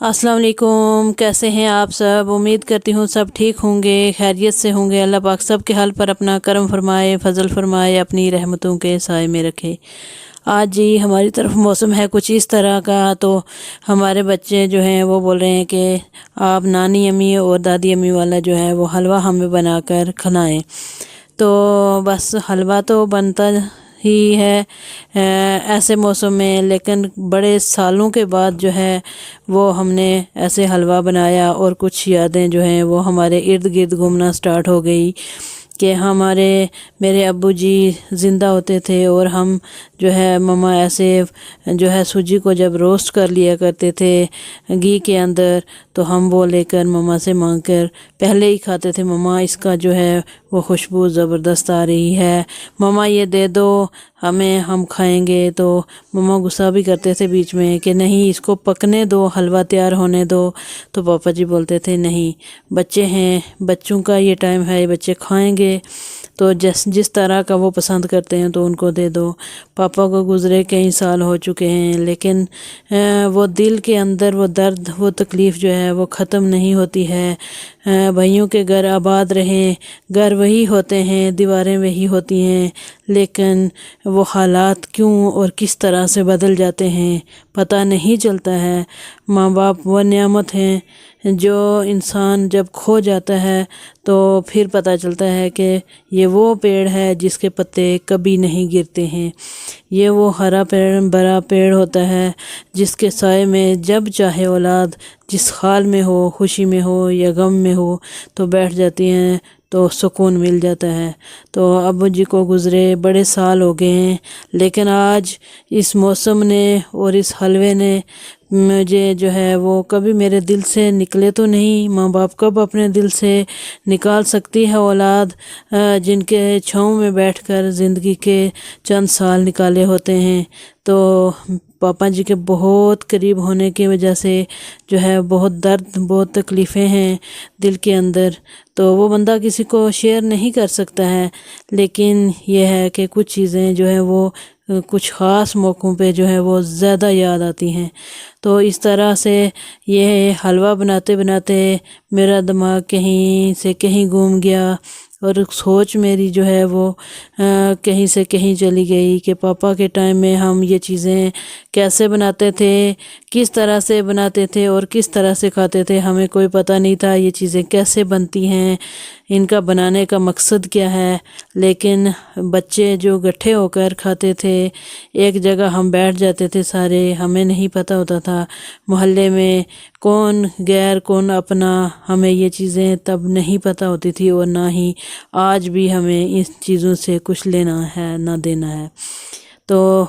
अस्सलाम वालेकुम। कैसे हैं आप सब? उम्मीद करती हूँ सब ठीक होंगे, खैरियत से होंगे। अल्लाह पाक सब के हाल पर अपना करम फरमाए, फजल फरमाए, अपनी रहमतों के साए में रखे। आज जी हमारी तरफ मौसम है कुछ इस तरह का, तो हमारे बच्चे जो हैं वो बोल रहे हैं कि आप नानी अम्मी और दादी अम्मी वाला जो है वो हलवा हमें बनाकर खिलाएं। तो बस हलवा तो बनता ही है ऐसे मौसम में, लेकिन बड़े सालों के बाद जो है वो हमने ऐसे हलवा बनाया और कुछ यादें जो हैं वो हमारे इर्द गिर्द घूमना स्टार्ट हो गई कि मेरे अब्बू जी ज़िंदा होते थे और हम जो है मम्मा ऐसे जो है सूजी को जब रोस्ट कर लिया करते थे घी के अंदर, तो हम वो लेकर मम्मा से मांग कर पहले ही खाते थे। मम्मा इसका जो है वो खुशबू ज़बरदस्त आ रही है, मम्मा ये दे दो हमें, हम खाएंगे। तो मम्मा गुस्सा भी करते थे बीच में कि नहीं इसको पकने दो, हलवा तैयार होने दो। तो पापा जी बोलते थे नहीं, बच्चे हैं, बच्चों का ये टाइम है, बच्चे खाएंगे, तो जिस तरह का वो पसंद करते हैं तो उनको दे दो। पापा को गुज़रे कई साल हो चुके हैं, लेकिन वो दिल के अंदर वो दर्द, वो तकलीफ़ जो है वो ख़त्म नहीं होती है। भाइयों के घर आबाद रहें, घर वही होते हैं, दीवारें वही होती हैं, लेकिन वो हालात क्यों और किस तरह से बदल जाते हैं पता नहीं चलता है। माँ बाप वो नेमत हैं जो इंसान जब खो जाता है तो फिर पता चलता है कि ये वो पेड़ है जिसके पत्ते कभी नहीं गिरते हैं। ये वो हरा पेड़, बड़ा पेड़ होता है जिसके साए में जब चाहे औलाद जिस हाल में हो, खुशी में हो या गम में हो, तो बैठ जाती हैं, तो सुकून मिल जाता है। तो अब्बू जी को गुज़रे बड़े साल हो गए हैं, लेकिन आज इस मौसम ने और इस हलवे ने मुझे जो है वो कभी मेरे दिल से निकले तो नहीं। माँ बाप कब अपने दिल से निकाल सकती है औलाद जिनके छाँव में बैठकर ज़िंदगी के चंद साल निकाले होते हैं। तो पापा जी के बहुत करीब होने की वजह से जो है बहुत दर्द, बहुत तकलीफ़ें हैं दिल के अंदर, तो वो बंदा किसी को शेयर नहीं कर सकता है। लेकिन ये है कि कुछ चीज़ें जो है वो कुछ ख़ास मौक़ों पे जो है वो ज़्यादा याद आती हैं। तो इस तरह से ये हलवा बनाते बनाते मेरा दिमाग कहीं से कहीं घूम गया और सोच मेरी जो है वो कहीं से कहीं चली गई कि पापा के टाइम में हम ये चीज़ें कैसे बनाते थे, किस तरह से बनाते थे और किस तरह से खाते थे। हमें कोई पता नहीं था ये चीज़ें कैसे बनती हैं, इनका बनाने का मकसद क्या है। लेकिन बच्चे जो इकट्ठे होकर खाते थे, एक जगह हम बैठ जाते थे सारे, हमें नहीं पता होता था मोहल्ले में कौन गैर कौन अपना, हमें ये चीज़ें तब नहीं पता होती थी और ना ही आज भी हमें इस चीज़ों से कुछ लेना है ना देना है। तो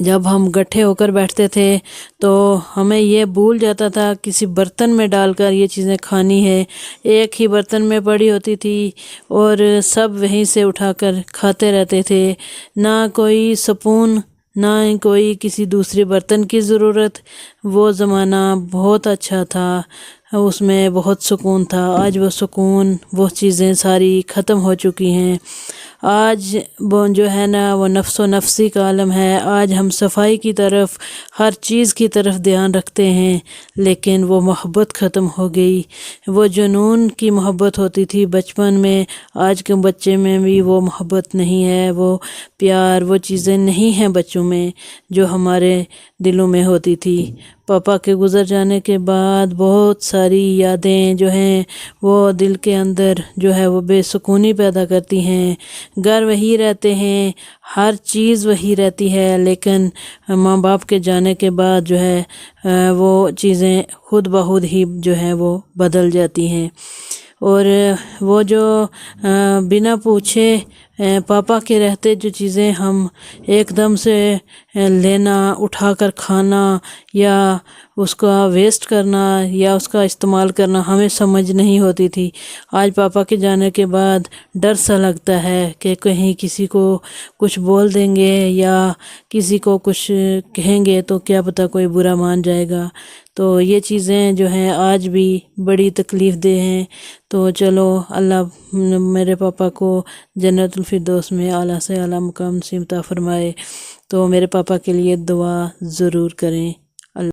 जब हम इकट्ठे होकर बैठते थे तो हमें ये भूल जाता था किसी बर्तन में डालकर ये चीज़ें खानी है। एक ही बर्तन में पड़ी होती थी और सब वहीं से उठाकर खाते रहते थे, ना कोई स्पून, ना कोई किसी दूसरे बर्तन की ज़रूरत। वो ज़माना बहुत अच्छा था, उसमें बहुत सुकून था। आज वो सुकून, वो चीज़ें सारी ख़त्म हो चुकी हैं। आज वो जो है ना वो नफ्सो नफ्सी का आलम है। आज हम सफाई की तरफ, हर चीज़ की तरफ ध्यान रखते हैं, लेकिन वो मोहब्बत ख़त्म हो गई। वो जुनून की मोहब्बत होती थी बचपन में, आज के बच्चे में भी वो मोहब्बत नहीं है, वो प्यार, वो चीज़ें नहीं हैं बच्चों में जो हमारे दिलों में होती थी। पापा के गुज़र जाने के बाद बहुत सारी यादें जो हैं वो दिल के अंदर जो है वो बेसुकूनी पैदा करती हैं। घर वही रहते हैं, हर चीज़ वही रहती है, लेकिन माँ बाप के जाने के बाद जो है वो चीज़ें खुद ब खुद ही जो है वो बदल जाती हैं। और वो जो बिना पूछे पापा के रहते जो चीज़ें हम एकदम से लेना, उठाकर खाना या उसका वेस्ट करना या उसका इस्तेमाल करना हमें समझ नहीं होती थी। आज पापा के जाने के बाद डर सा लगता है कि कहीं किसी को कुछ बोल देंगे या किसी को कुछ कहेंगे तो क्या पता कोई बुरा मान जाएगा। तो ये चीज़ें जो हैं आज भी बड़ी तकलीफ़ दे हैं। तो चलो अल्लाह मेरे पापा को जन्नतुल फिरदौस में आला से आला मुकाम नसीब अता फरमाए। तो मेरे पापा के लिए दुआ ज़रूर करें।